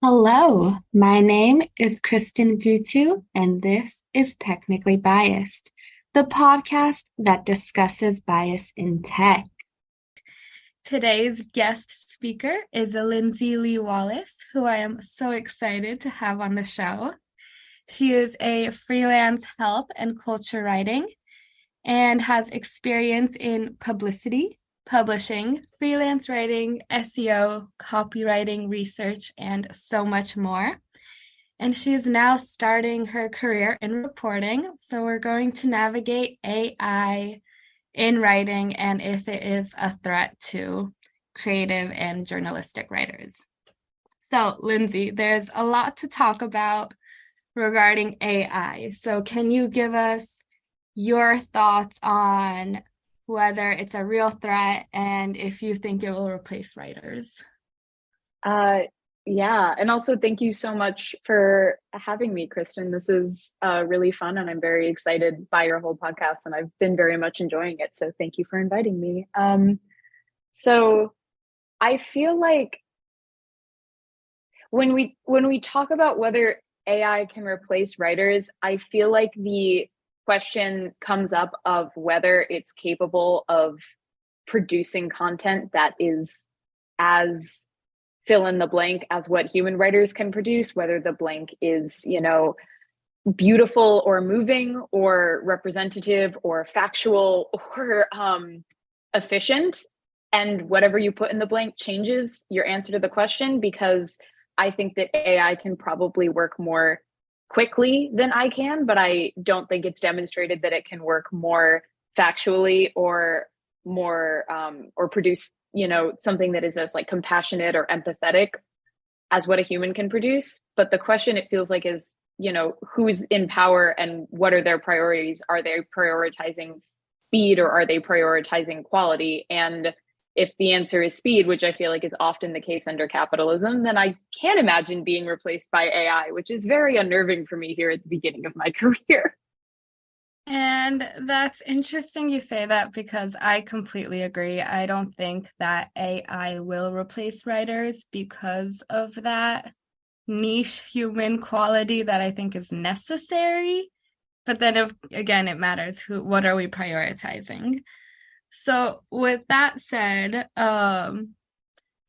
Hello, my name is Krystyn Gutu, and this is Technically Biased, the podcast that discusses bias in tech. Today's guest speaker is Lindsay Lee Wallace, who I am so excited to have on the show. She is a freelance health and culture writing and has experience in publicity, publishing, freelance writing, SEO, copywriting, research, and so much more. And she is now starting her career in reporting. So we're going to navigate AI in writing and if it is a threat to creative and journalistic writers. So, Lindsay, there's a lot to talk about regarding AI. So, can you give us your thoughts on whether it's a real threat and if you think it will replace writers? Uh, yeah, and also thank you so much for having me, Krystyn. This is really fun, and I'm very excited by your whole podcast, and I've been very much enjoying it. So thank you for inviting me. So I feel like when we talk about whether AI can replace writers, I feel like the question comes up of whether it's capable of producing content that is as fill in the blank as what human writers can produce, whether the blank is, beautiful or moving or representative or factual or efficient. And whatever you put in the blank changes your answer to the question, because I think that AI can probably work more quickly than I can, but I don't think it's demonstrated that it can work more factually or more or produce something that is as like compassionate or empathetic as what a human can produce. But the question, it feels like, is who's in power and what are their priorities? Are they prioritizing speed or are they prioritizing quality? And if the answer is speed, which I feel like is often the case under capitalism, then I can't imagine being replaced by AI, which is very unnerving for me here at the beginning of my career. And that's interesting you say that because I completely agree. I don't think that AI will replace writers because of that niche human quality that I think is necessary. But then if again it matters what are we prioritizing? So with that said,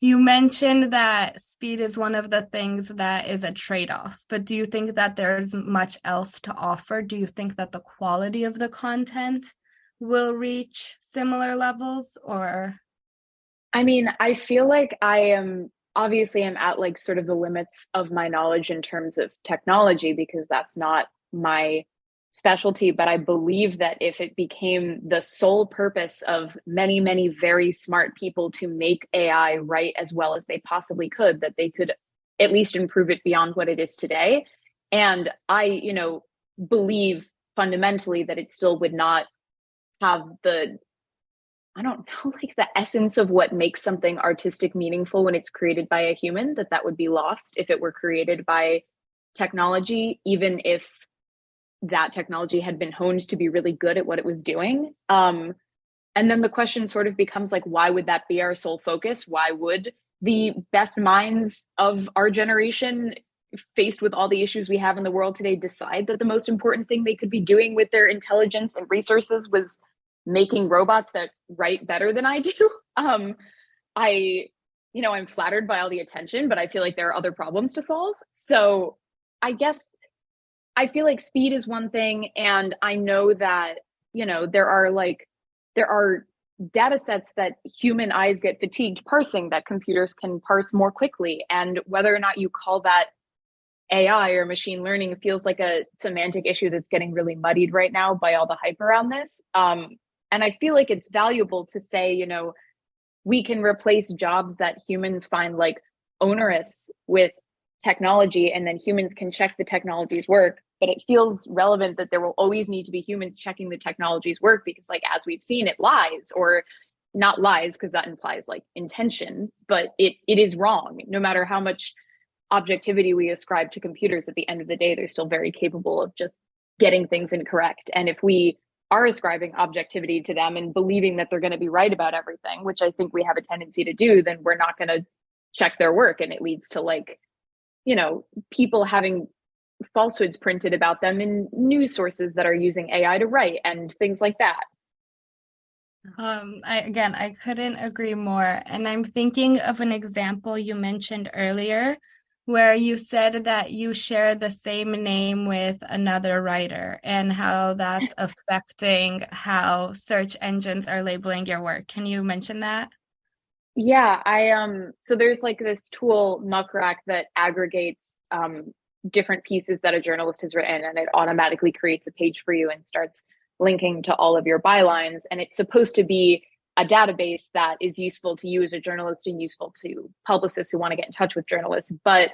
you mentioned that speed is one of the things that is a trade-off, but do you think that there's much else to offer? Do you think that the quality of the content will reach similar levels or? I mean, I feel like I'm at like sort of the limits of my knowledge in terms of technology because that's not my specialty. But I believe that if it became the sole purpose of many, many very smart people to make AI write as well as they possibly could, that they could at least improve it beyond what it is today. And I believe fundamentally that it still would not have the I don't know, like the essence of what makes something artistic meaningful when it's created by a human, that would be lost if it were created by technology, even if that technology had been honed to be really good at what it was doing. And then the question sort of becomes like, why would that be our sole focus? Why would the best minds of our generation, faced with all the issues we have in the world today, decide that the most important thing they could be doing with their intelligence and resources was making robots that write better than I do? I, I'm flattered by all the attention, but I feel like there are other problems to solve. So I guess I feel like speed is one thing. And I know that, there are data sets that human eyes get fatigued parsing that computers can parse more quickly. And whether or not you call that AI or machine learning feels like a semantic issue that's getting really muddied right now by all the hype around this. And I feel like it's valuable to say, we can replace jobs that humans find like onerous with technology, and then humans can check the technology's work. But it feels relevant that there will always need to be humans checking the technology's work because, like, as we've seen, it lies or not lies because that implies like intention, but it is wrong. No matter how much objectivity we ascribe to computers, at the end of the day, they're still very capable of just getting things incorrect. And if we are ascribing objectivity to them and believing that they're going to be right about everything, which I think we have a tendency to do, then we're not going to check their work. And it leads to like people having falsehoods printed about them in news sources that are using AI to write and things like that. I couldn't agree more. And I'm thinking of an example you mentioned earlier where you said that you share the same name with another writer and how that's affecting how search engines are labeling your work. Can you mention that? Yeah, so there's like this tool Muckrack that aggregates different pieces that a journalist has written, and it automatically creates a page for you and starts linking to all of your bylines. And it's supposed to be a database that is useful to you as a journalist and useful to publicists who want to get in touch with journalists. But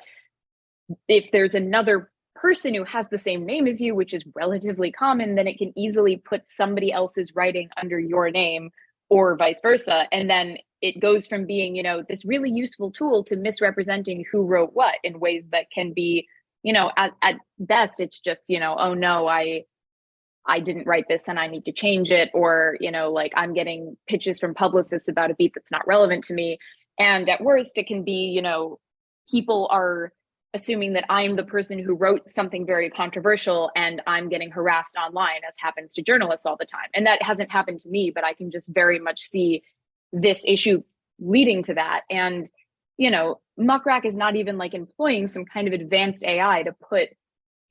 if there's another person who has the same name as you, which is relatively common, then it can easily put somebody else's writing under your name or vice versa. And then it goes from being, this really useful tool to misrepresenting who wrote what in ways that can be, at best, it's just, oh no, I didn't write this and I need to change it. Or, like I'm getting pitches from publicists about a beat that's not relevant to me. And at worst, it can be, people are assuming that I'm the person who wrote something very controversial and I'm getting harassed online, as happens to journalists all the time. And that hasn't happened to me, but I can just very much see this issue leading to that. And, Muckrack is not even like employing some kind of advanced AI to put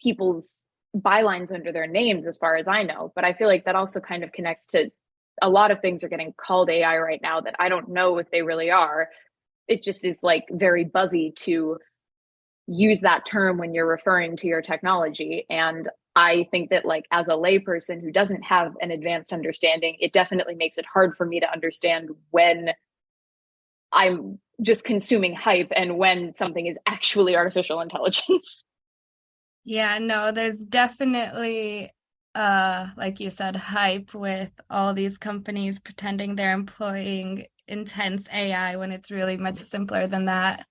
people's bylines under their names, as far as I know. But I feel like that also kind of connects to a lot of things are getting called AI right now that I don't know if they really are. It just is like very buzzy to use that term when you're referring to your technology. And I think that, like, as a layperson who doesn't have an advanced understanding, it definitely makes it hard for me to understand when I'm just consuming hype and when something is actually artificial intelligence. Yeah, no, there's definitely, like you said, hype with all these companies pretending they're employing intense AI when it's really much simpler than that.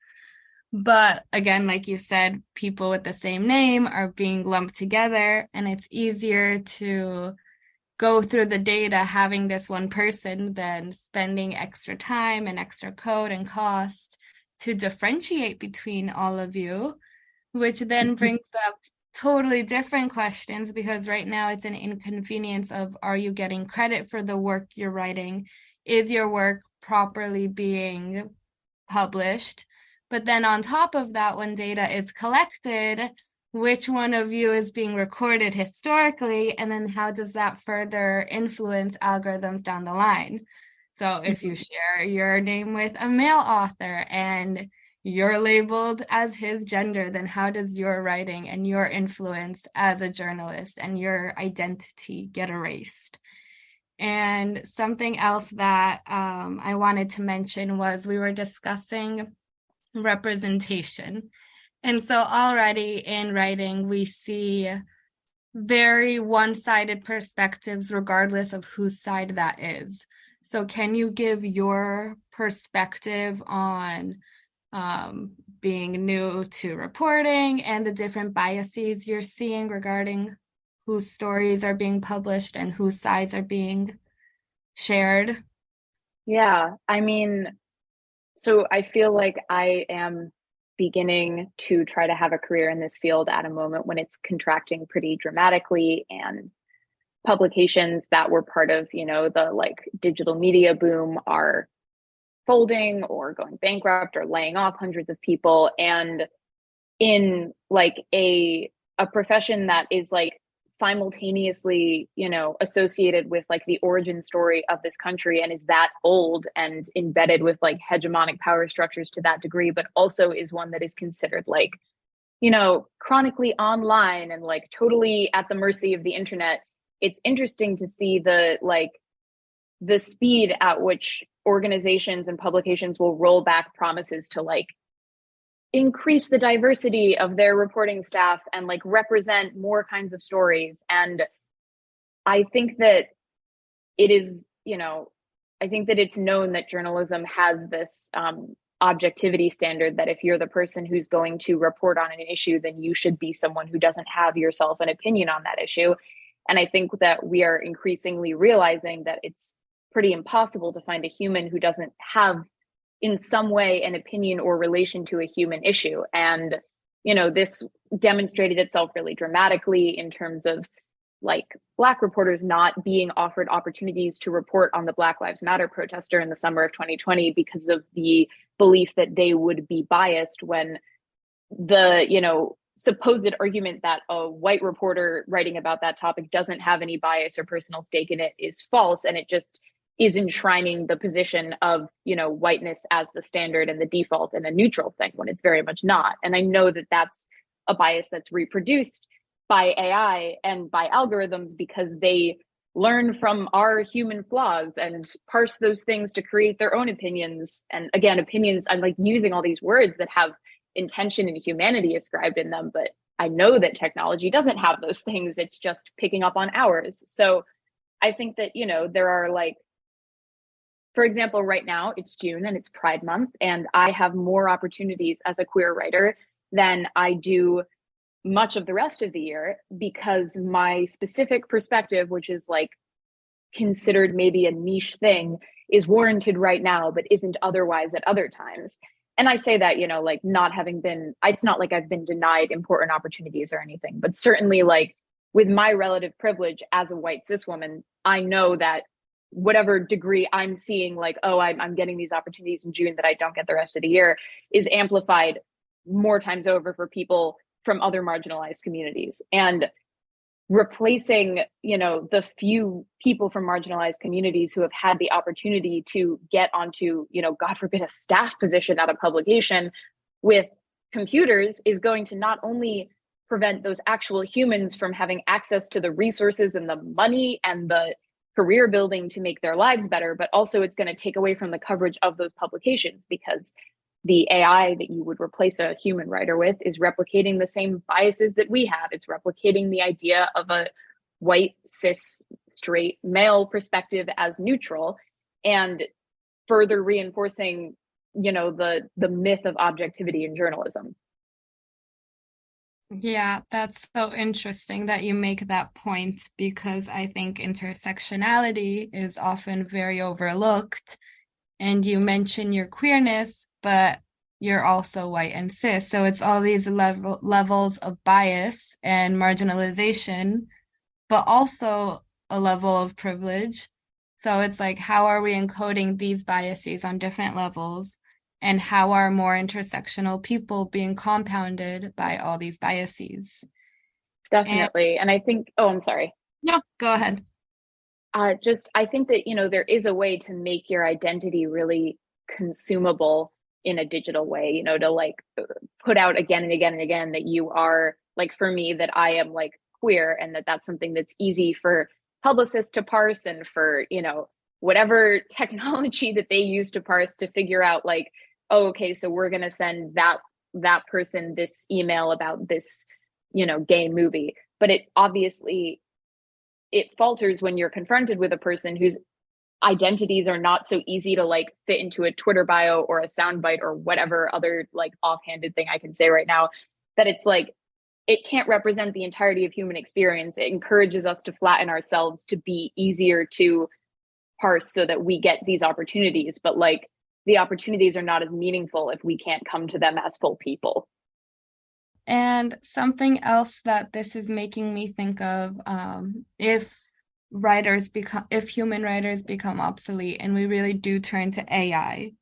But again, like you said, people with the same name are being lumped together, and it's easier to go through the data having this one person than spending extra time and extra code and cost to differentiate between all of you, which then brings up totally different questions because right now it's an inconvenience of, are you getting credit for the work you're writing? Is your work properly being published? But then on top of that, when data is collected, which one of you is being recorded historically, and then how does that further influence algorithms down the line? So if you share your name with a male author and you're labeled as his gender, then how does your writing and your influence as a journalist and your identity get erased? And something else that I wanted to mention was we were discussing representation. And so already in writing, we see very one-sided perspectives, regardless of whose side that is. So can you give your perspective on being new to reporting and the different biases you're seeing regarding whose stories are being published and whose sides are being shared? Yeah, I mean, so I feel like I am beginning to try to have a career in this field at a moment when it's contracting pretty dramatically, and publications that were part of, the like digital media boom are folding or going bankrupt or laying off hundreds of people. And in like a profession that is like simultaneously, associated with like the origin story of this country and is that old and embedded with like hegemonic power structures to that degree, but also is one that is considered like, chronically online and like totally at the mercy of the internet. It's interesting to see the speed at which organizations and publications will roll back promises to like increase the diversity of their reporting staff and like represent more kinds of stories. And I think that it is, I think that it's known that journalism has this objectivity standard that if you're the person who's going to report on an issue, then you should be someone who doesn't have yourself an opinion on that issue. And I think that we are increasingly realizing that it's pretty impossible to find a human who doesn't have in some way an opinion or relation to a human issue. And this demonstrated itself really dramatically in terms of like Black reporters not being offered opportunities to report on the Black Lives Matter protester in the summer of 2020 because of the belief that they would be biased, when the, supposed argument that a white reporter writing about that topic doesn't have any bias or personal stake in it is false. And it just is enshrining the position of, whiteness as the standard and the default and a neutral thing, when it's very much not. And I know that that's a bias that's reproduced by AI and by algorithms because they learn from our human flaws and parse those things to create their own opinions. And again, opinions, I'm like using all these words that have intention and humanity ascribed in them, but I know that technology doesn't have those things. It's just picking up on ours. So I think that, there are like, for example, right now it's June and it's Pride Month, and I have more opportunities as a queer writer than I do much of the rest of the year, because my specific perspective, which is like considered maybe a niche thing, is warranted right now, but isn't otherwise at other times. And I say that, like not having been, it's not like I've been denied important opportunities or anything, but certainly like with my relative privilege as a white cis woman, I know that whatever degree I'm seeing, like, oh, I'm getting these opportunities in June that I don't get the rest of the year, is amplified more times over for people from other marginalized communities. And replacing, the few people from marginalized communities who have had the opportunity to get onto, God forbid, a staff position at a publication with computers is going to not only prevent those actual humans from having access to the resources and the money and the career building to make their lives better, but also it's going to take away from the coverage of those publications, because the AI that you would replace a human writer with is replicating the same biases that we have. It's replicating the idea of a white, cis, straight male perspective as neutral, and further reinforcing, the myth of objectivity in journalism. Yeah, that's so interesting that you make that point, because I think intersectionality is often very overlooked. And you mention your queerness, but you're also white and cis. So it's all these levels of bias and marginalization, but also a level of privilege. So it's like, how are we encoding these biases on different levels? And how are more intersectional people being compounded by all these biases? Definitely. And I think, oh, I'm sorry. No, go ahead. I think that, there is a way to make your identity really consumable in a digital way, to like put out again and again and again that you are, like, for me, that I am like queer, and that's something that's easy for publicists to parse, and for, whatever technology that they use to parse to figure out like, oh, okay, so we're going to send that person this email about this, gay movie. But it obviously, it falters when you're confronted with a person whose identities are not so easy to like fit into a Twitter bio or a soundbite or whatever other like offhanded thing I can say right now, that it's like, it can't represent the entirety of human experience. It encourages us to flatten ourselves to be easier to parse so that we get these opportunities. But like, the opportunities are not as meaningful if we can't come to them as full people. And something else that this is making me think of, if human writers become obsolete and we really do turn to AI.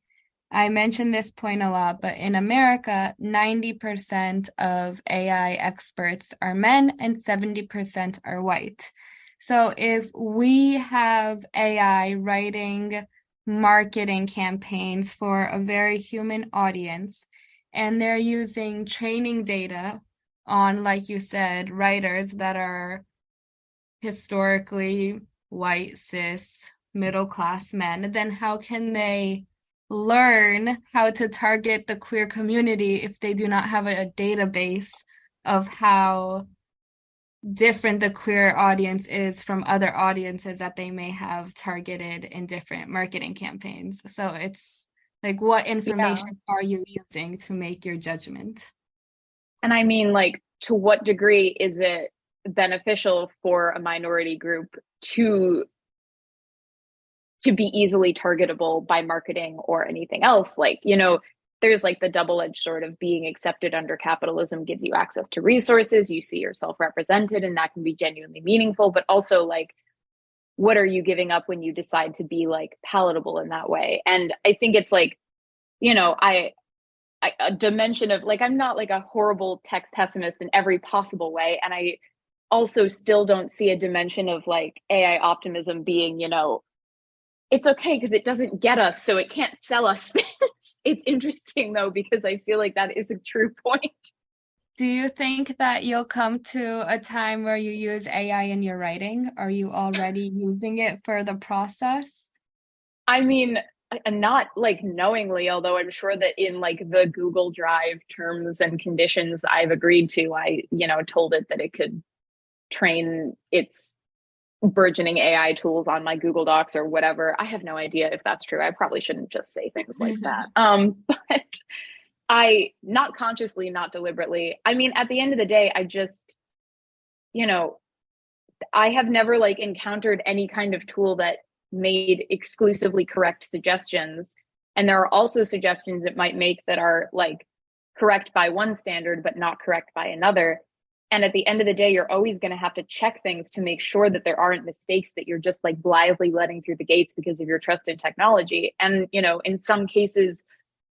I mentioned this point a lot, but in America, 90% of AI experts are men and 70% are white. So if we have AI writing marketing campaigns for a very human audience, and they're using training data on, like you said, writers that are historically white, cis, middle-class men, then how can they learn how to target the queer community if they do not have a database of how different the queer audience is from other audiences that they may have targeted in different marketing campaigns? So it's like, what information are you using to make your judgment? And I mean, like, to what degree is it beneficial for a minority group to be easily targetable by marketing or anything else? Like, there's like the double-edged sword of being accepted under capitalism gives you access to resources, you see yourself represented, and that can be genuinely meaningful, but also like, what are you giving up when you decide to be like palatable in that way? And I think it's like, I a dimension of like, I'm not like a horrible tech pessimist in every possible way, and I also still don't see a dimension of like AI optimism being, it's okay because it doesn't get us, so it can't sell us this. It's interesting though, because I feel like that is a true point. Do you think that you'll come to a time where you use AI in your writing? Are you already using it for the process? I mean, not like knowingly, although I'm sure that in like the Google Drive terms and conditions I've agreed to, I, told it that it could train its burgeoning AI tools on my Google Docs or whatever. I have no idea if that's true. I probably shouldn't just say things like that. But I, not consciously, not deliberately. I mean, at the end of the day, I just, I have never like encountered any kind of tool that made exclusively correct suggestions. And there are also suggestions it might make that are like correct by one standard, but not correct by another. And at the end of the day, you're always going to have to check things to make sure that there aren't mistakes that you're just like blithely letting through the gates because of your trust in technology. And, in some cases,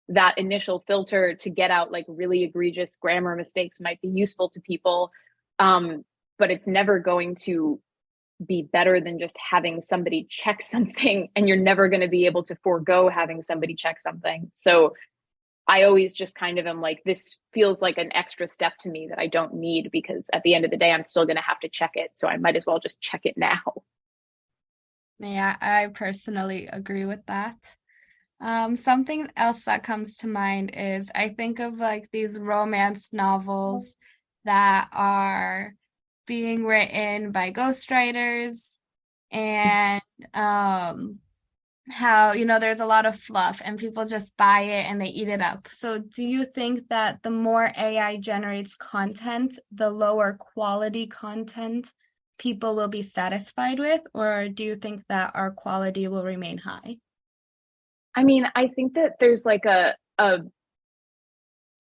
that initial filter to get out like really egregious grammar mistakes might be useful to people. But it's never going to be better than just having somebody check something, and you're never going to be able to forego having somebody check something. So I always just kind of am like, this feels like an extra step to me that I don't need, because at the end of the day, I'm still going to have to check it. So I might as well just check it now. Yeah, I personally agree with that. Something else that comes to mind is I think of like these romance novels that are being written by ghostwriters, and how, there's a lot of fluff and people just buy it and they eat it up. So do you think that the more AI generates content, the lower quality content people will be satisfied with, or do you think that our quality will remain high? I mean, I think that there's like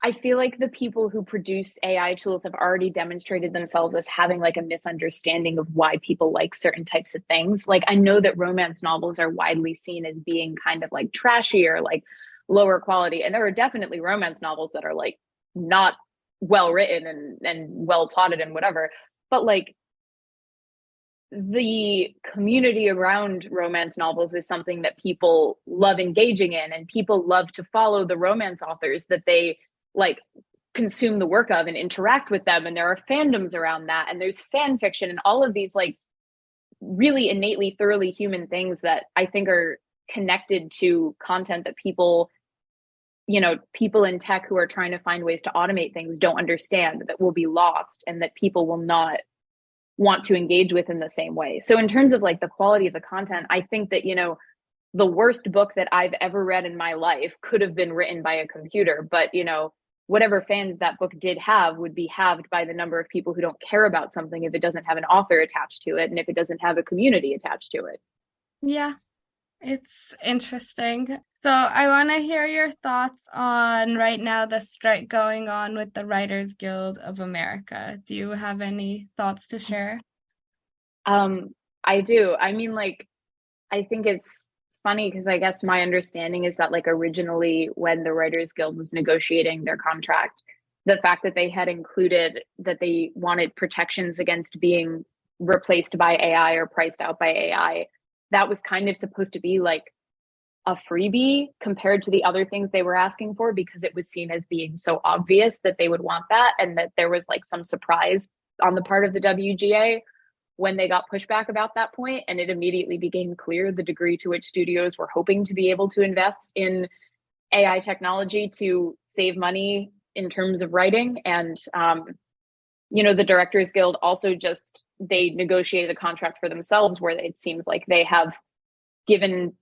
I feel like the people who produce AI tools have already demonstrated themselves as having like a misunderstanding of why people like certain types of things. Like, I know that romance novels are widely seen as being kind of like trashy or like lower quality. And there are definitely romance novels that are like not well written and well plotted and whatever. But like, the community around romance novels is something that people love engaging in, and people love to follow the romance authors that they like consume the work of and interact with them. And there are fandoms around that, and there's fan fiction and all of these like really innately thoroughly human things that I think are connected to content that people in tech who are trying to find ways to automate things don't understand, that will be lost and that people will not want to engage with in the same way. So in terms of like the quality of the content, I think that, the worst book that I've ever read in my life could have been written by a computer, but whatever fans that book did have would be halved by the number of people who don't care about something if it doesn't have an author attached to it, and if it doesn't have a community attached to it. Yeah, it's interesting. So I want to hear your thoughts on right now the strike going on with the Writers Guild of America. Do you have any thoughts to share? I do. I mean, like, I think it's funny because I guess my understanding is that like originally when the Writers Guild was negotiating their contract, the fact that they had included that they wanted protections against being replaced by AI or priced out by AI, that was kind of supposed to be like a freebie compared to the other things they were asking for, because it was seen as being so obvious that they would want that, and that there was like some surprise on the part of the WGA when they got pushback about that point. And it immediately became clear the degree to which studios were hoping to be able to invest in AI technology to save money in terms of writing. And the Directors Guild also they negotiated a contract for themselves where it seems like they have given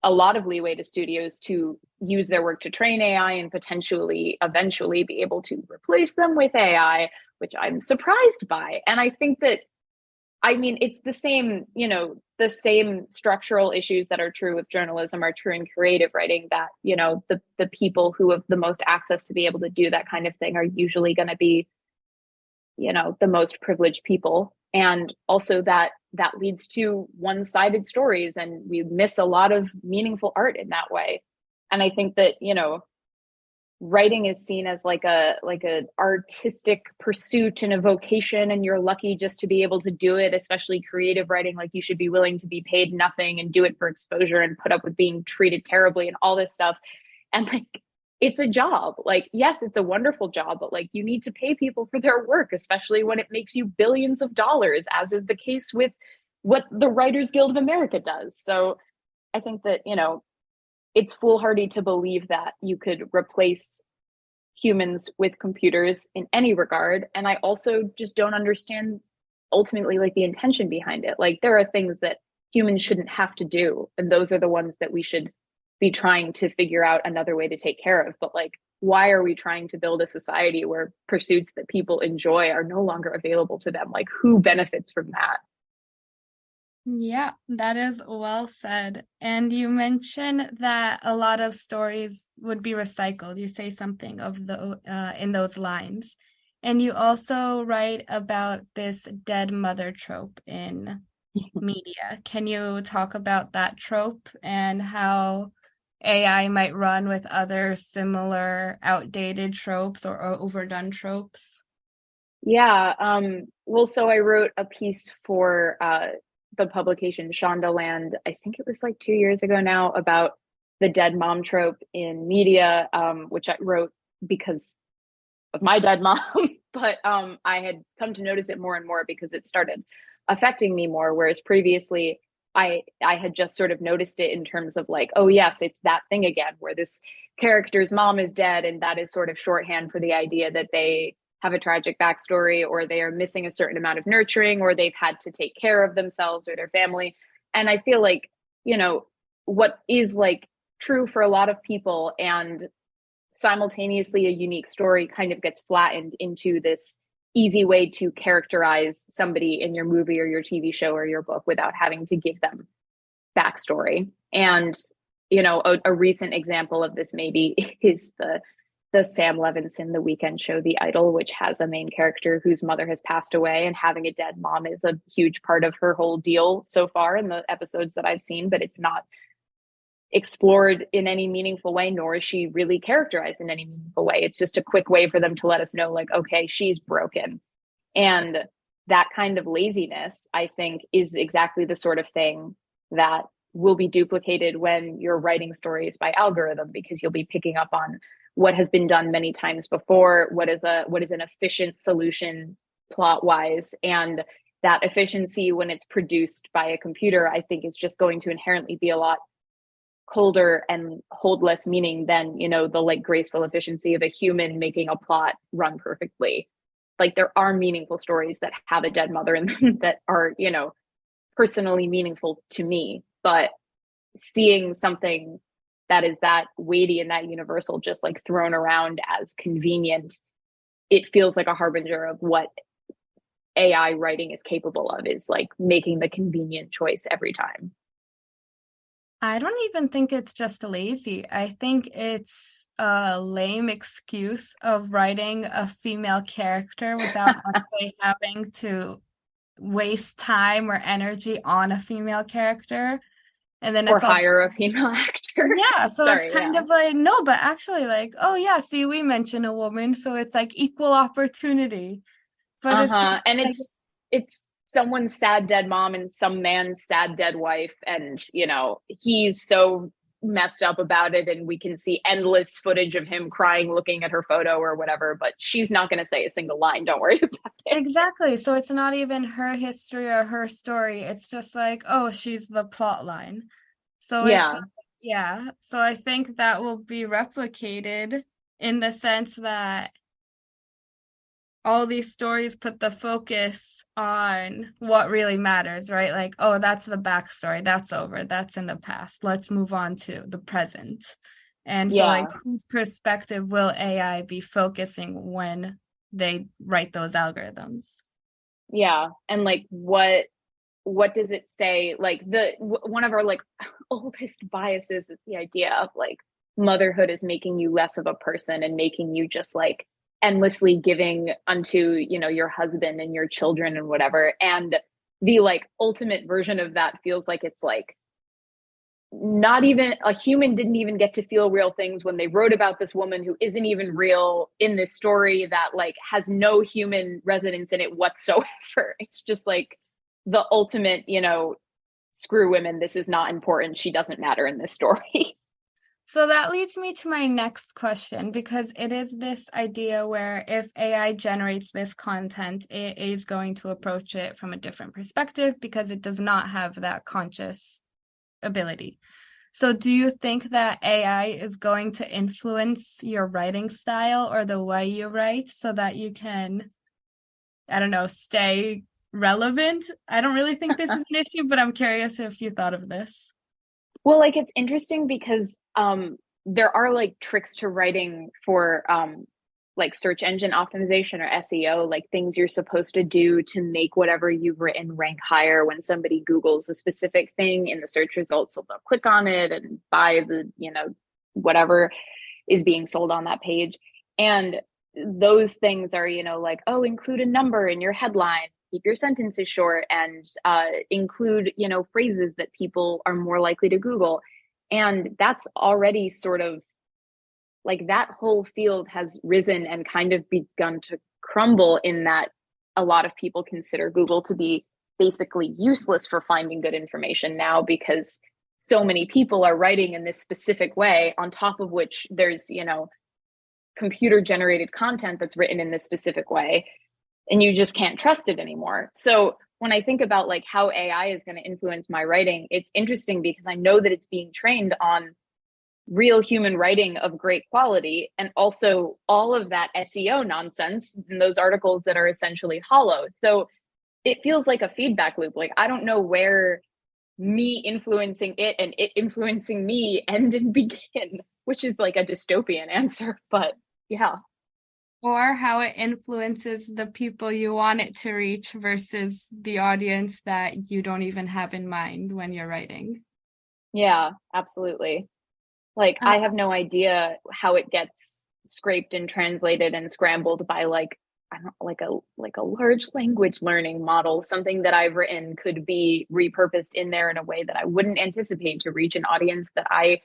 a lot of leeway to studios to use their work to train AI and potentially eventually be able to replace them with AI, which I'm surprised by. And I think that, I mean, it's the same, the same structural issues that are true with journalism are true in creative writing, that, you know, the people who have the most access to be able to do that kind of thing are usually going to be, you know, the most privileged people. And also that leads to one-sided stories, and we miss a lot of meaningful art in that way. And I think that, you know, writing is seen as like a artistic pursuit and a vocation, and you're lucky just to be able to do it, especially creative writing. Like, you should be willing to be paid nothing and do it for exposure and put up with being treated terribly and all this stuff. And like, it's a job. Like, yes, it's a wonderful job, but like, you need to pay people for their work, especially when it makes you billions of dollars, as is the case with what the Writers Guild of America does. So I think that, you know, it's foolhardy to believe that you could replace humans with computers in any regard. And I also just don't understand ultimately like the intention behind it. Like, there are things that humans shouldn't have to do, and those are the ones that we should be trying to figure out another way to take care of. But like, why are we trying to build a society where pursuits that people enjoy are no longer available to them? Like, who benefits from that? Yeah, that is well said. And you mentioned that a lot of stories would be recycled. You say something of the in those lines. And you also write about this dead mother trope in media. Can you talk about that trope and how AI might run with other similar outdated tropes or overdone tropes? Yeah. Well, so I wrote a piece for the publication Shondaland, I think it was like 2 years ago now, about the dead mom trope in media, which I wrote because of my dead mom. But I had come to notice it more and more because it started affecting me more. Whereas previously, I had just sort of noticed it in terms of like, oh yes, it's that thing again, where this character's mom is dead, and that is sort of shorthand for the idea that they have a tragic backstory, or they are missing a certain amount of nurturing, or they've had to take care of themselves or their family. And I feel like, you know, what is like true for a lot of people and simultaneously a unique story kind of gets flattened into this easy way to characterize somebody in your movie or your TV show or your book without having to give them backstory. And, you know, a recent example of this maybe is the Sam Levinson The Weekend show The Idol, which has a main character whose mother has passed away, and having a dead mom is a huge part of her whole deal so far in the episodes that I've seen, but it's not explored in any meaningful way, nor is she really characterized in any meaningful way. It's just a quick way for them to let us know, like, okay, she's broken. And that kind of laziness, I think, is exactly the sort of thing that will be duplicated when you're writing stories by algorithm, because you'll be picking up on what has been done many times before, what is an efficient solution plot wise. And that efficiency, when it's produced by a computer, I think is just going to inherently be a lot colder and hold less meaning than, you know, the like graceful efficiency of a human making a plot run perfectly. Like, there are meaningful stories that have a dead mother in them that are, you know, personally meaningful to me. But seeing something that is that weighty and that universal just like thrown around as convenient, it feels like a harbinger of what AI writing is capable of, is like making the convenient choice every time. I don't even think it's just lazy. I think it's a lame excuse of writing a female character without actually having to waste time or energy on a female character. And then Or it's also, hire a female actor. yeah, so it's Sorry, kind yeah. of like, no, but actually like, oh yeah, see, we mentioned a woman, so it's like equal opportunity. But it's just Uh-huh. And like, it's someone's sad dead mom and some man's sad dead wife, and you know, he's so messed up about it, and we can see endless footage of him crying looking at her photo or whatever, but she's not going to say a single line. Don't worry about it. exactly. So it's not even her history or her story. It's just like, oh, she's the plot line. So it's, Yeah. yeah. So I think that will be replicated in the sense that all these stories put the focus on what really matters, right? Like, oh, that's the backstory. That's over. That's in the past. Let's move on to the present. And so, like, Yeah. whose perspective will AI be focusing when they write those algorithms? Yeah. And like, what does it say? Like one of our like oldest biases is the idea of like motherhood is making you less of a person and making you just like endlessly giving unto, you know, your husband and your children and whatever. And the like ultimate version of that feels like it's like not even a human didn't even get to feel real things when they wrote about this woman who isn't even real in this story that like has no human resonance in it whatsoever. It's just like the ultimate, you know, screw women, this is not important, she doesn't matter in this story. So that leads me to my next question, because it is this idea where if AI generates this content, it is going to approach it from a different perspective because it does not have that conscious ability. So do you think that AI is going to influence your writing style or the way you write so that you can, I don't know, stay relevant? I don't really think this is an issue, but I'm curious if you thought of this. Well, like it's interesting because there are like tricks to writing for like search engine optimization or SEO, like things you're supposed to do to make whatever you've written rank higher when somebody Googles a specific thing in the search results. So they'll click on it and buy the, you know, whatever is being sold on that page. And those things are, you know, like, oh, include a number in your headline, keep your sentences short, and include, you know, phrases that people are more likely to Google. And that's already sort of like that whole field has risen and kind of begun to crumble in that a lot of people consider Google to be basically useless for finding good information now because so many people are writing in this specific way, on top of which there's, you know, computer generated content that's written in this specific way, and you just can't trust it anymore. So when I think about like how AI is going to influence my writing, it's interesting because I know that it's being trained on real human writing of great quality, and also all of that SEO nonsense in those articles that are essentially hollow. So it feels like a feedback loop. Like I don't know where me influencing it and it influencing me end and begin, which is like a dystopian answer, but yeah. Or how it influences the people you want it to reach versus the audience that you don't even have in mind when you're writing. Yeah, absolutely. Like I have no idea how it gets scraped and translated and scrambled by like I don't like a large language learning model. Something that I've written could be repurposed in there in a way that I wouldn't anticipate to reach an audience that I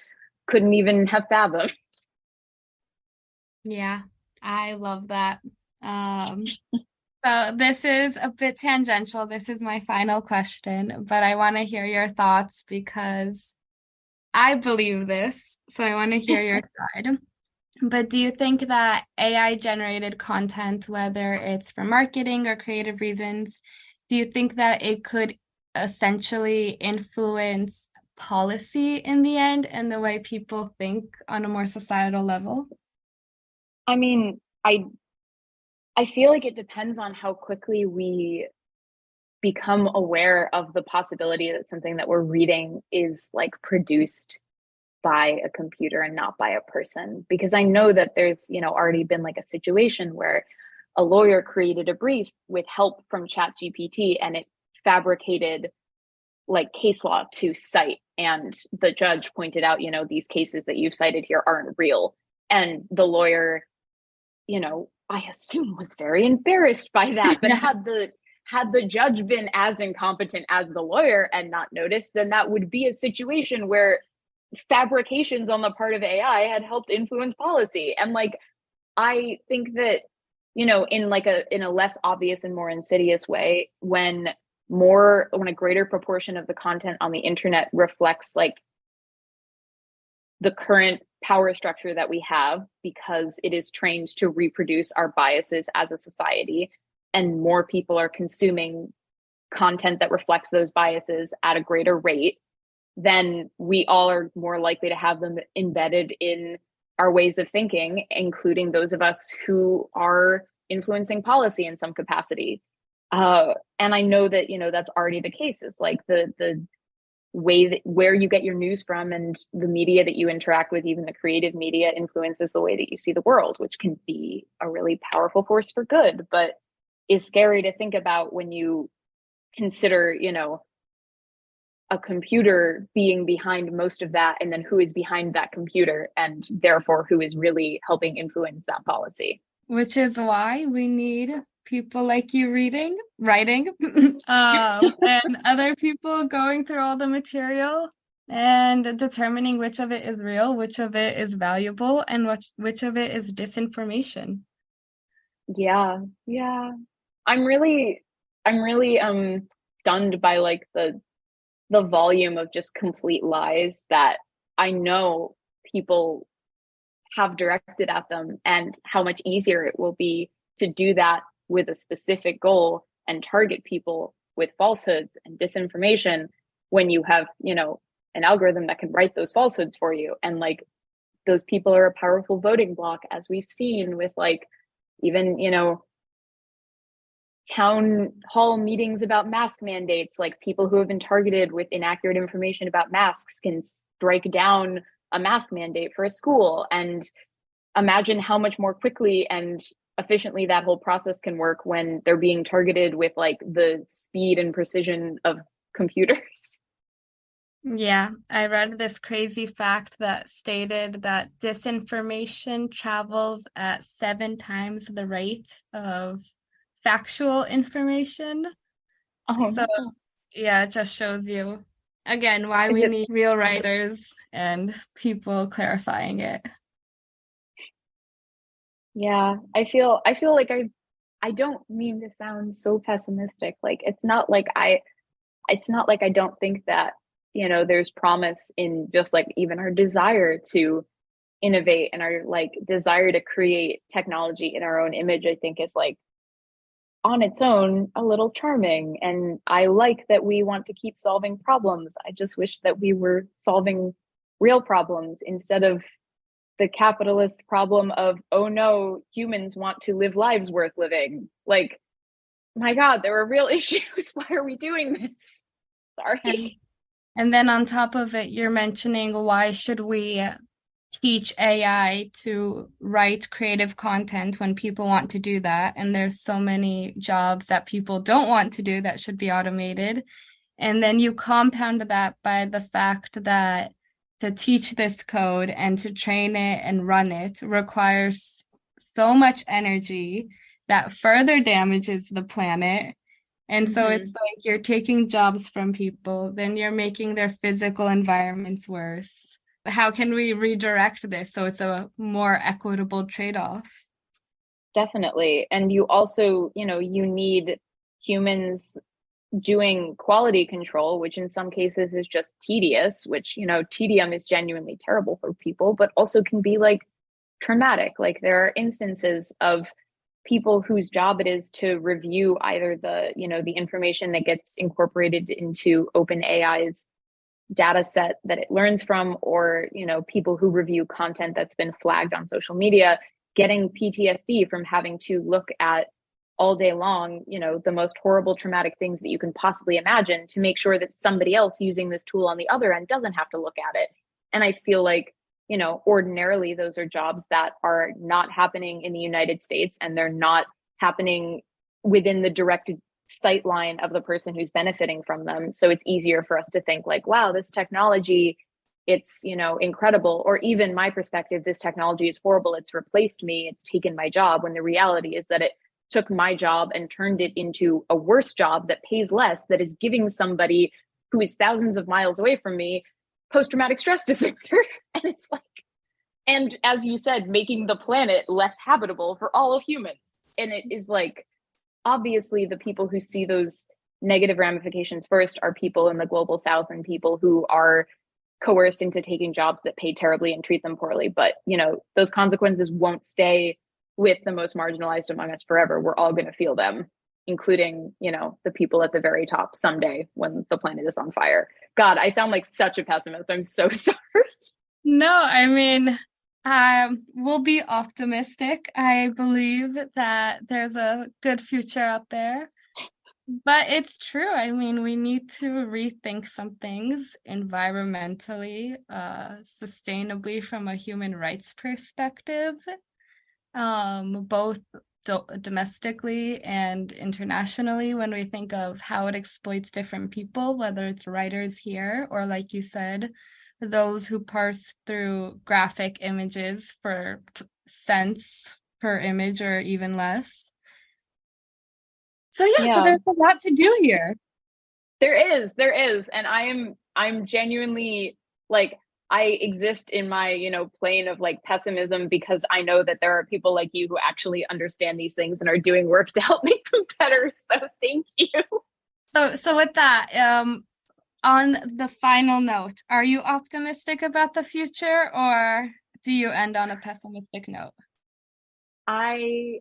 couldn't even have fathomed. Yeah, I love that. So this is a bit tangential. This is my final question, but I want to hear your thoughts because I believe this. So I want to hear your side. But do you think that AI generated content, whether it's for marketing or creative reasons, do you think that it could essentially influence policy in the end and the way people think on a more societal level? I mean, I feel like it depends on how quickly we become aware of the possibility that something that we're reading is like produced by a computer and not by a person. Because I know that there's, you know, already been like a situation where a lawyer created a brief with help from ChatGPT and it fabricated like case law to cite, and the judge pointed out, you know, these cases that you've cited here aren't real, and the lawyer, you know, I assume was very embarrassed by that. But had the judge been as incompetent as the lawyer and not noticed, then that would be a situation where fabrications on the part of AI had helped influence policy. And like I think that, you know, in a less obvious and more insidious way, when a greater proportion of the content on the internet reflects like the current power structure that we have because it is trained to reproduce our biases as a society, and more people are consuming content that reflects those biases at a greater rate, then we all are more likely to have them embedded in our ways of thinking, including those of us who are influencing policy in some capacity. And I know that, you know, that's already the case. It's like the way that where you get your news from and the media that you interact with, even the creative media, influences the way that you see the world, which can be a really powerful force for good, but is scary to think about when you consider, you know, a computer being behind most of that, and then who is behind that computer, and therefore who is really helping influence that policy. Which is why we need people like you writing, and other people going through all the material and determining which of it is real, which of it is valuable, and which of it is disinformation. Yeah, yeah. I'm really stunned by like the volume of just complete lies that I know people have directed at them, and how much easier it will be to do that with a specific goal and target people with falsehoods and disinformation when you have, an algorithm that can write those falsehoods for you. And like those people are a powerful voting bloc, as we've seen with like even, town hall meetings about mask mandates. Like people who have been targeted with inaccurate information about masks can strike down a mask mandate for a school. And imagine how much more quickly and efficiently that whole process can work when they're being targeted with like the speed and precision of computers. Yeah, I read this crazy fact that stated that disinformation travels at 7 times the rate of factual information. So, Oh, yeah, it just shows you again why is we it? need real writers and people clarifying it. Yeah, I feel like I don't mean to sound so pessimistic. Like it's not like I don't think that, there's promise in just like even our desire to innovate and our like desire to create technology in our own image. I think is like on its own a little charming, and I like that we want to keep solving problems. I just wish that we were solving real problems instead of the capitalist problem of, oh no, humans want to live lives worth living. Like, my God, there are real issues. Why are we doing this? And Sorry. and then on top of it, you're mentioning why should we teach AI to write creative content when people want to do that? And there's so many jobs that people don't want to do that should be automated. And then you compound that by the fact that to teach this code and to train it and run it requires so much energy that further damages the planet. And so it's Mm-hmm. like you're taking jobs from people, then you're making their physical environments worse. How can we redirect this so it's a more equitable trade-off? Definitely. And you also, you need humans doing quality control, which in some cases is just tedious, which, tedium is genuinely terrible for people, but also can be like traumatic. Like there are instances of people whose job it is to review either the information that gets incorporated into OpenAI's data set that it learns from, or, people who review content that's been flagged on social media, getting PTSD from having to look at all day long, the most horrible traumatic things that you can possibly imagine to make sure that somebody else using this tool on the other end doesn't have to look at it. And I feel like, ordinarily those are jobs that are not happening in the United States, and they're not happening within the direct sight line of the person who's benefiting from them. So it's easier for us to think like, wow, this technology, it's, incredible. Or even my perspective, this technology is horrible. It's replaced me. It's taken my job. When the reality is that it took my job and turned it into a worse job that pays less, that is giving somebody who is thousands of miles away from me post-traumatic stress disorder. And it's like, and as you said, making the planet less habitable for all of humans. And it is like, obviously the people who see those negative ramifications first are people in the global south and people who are coerced into taking jobs that pay terribly and treat them poorly. But, those consequences won't stay with the most marginalized among us forever. We're all going to feel them, including, the people at the very top someday when the planet is on fire. God, I sound like such a pessimist. I'm so sorry. No, I mean, we'll be optimistic. I believe that there's a good future out there. But it's true. I mean, we need to rethink some things environmentally, sustainably from a human rights perspective, both domestically and internationally when we think of how it exploits different people, whether it's writers here or, like you said, those who parse through graphic images for cents per image or even less. So yeah, so Yeah, there's a lot to do here. there is. And I'm genuinely like, I exist in my, plane of like pessimism because I know that there are people like you who actually understand these things and are doing work to help make them better. So thank you. So with that, on the final note, are you optimistic about the future or do you end on a pessimistic note? I,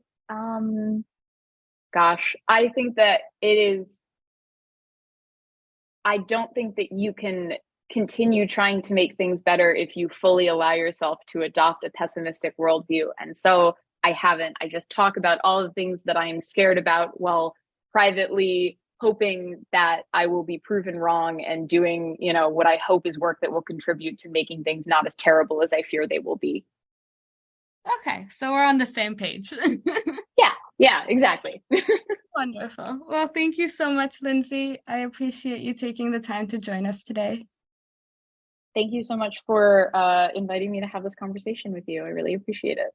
gosh, I think that it is, I don't think that you can continue trying to make things better if you fully allow yourself to adopt a pessimistic worldview. And so I haven't. I just talk about all the things that I am scared about while privately hoping that I will be proven wrong and doing, what I hope is work that will contribute to making things not as terrible as I fear they will be. Okay, so we're on the same page. Yeah, exactly. Wonderful. Well, thank you so much, Lindsay. I appreciate you taking the time to join us today. Thank you so much for inviting me to have this conversation with you. I really appreciate it.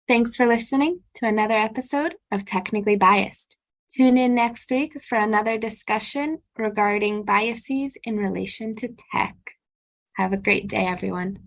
Thanks for listening to another episode of Technically Biased. Tune in next week for another discussion regarding biases in relation to tech. Have a great day, everyone.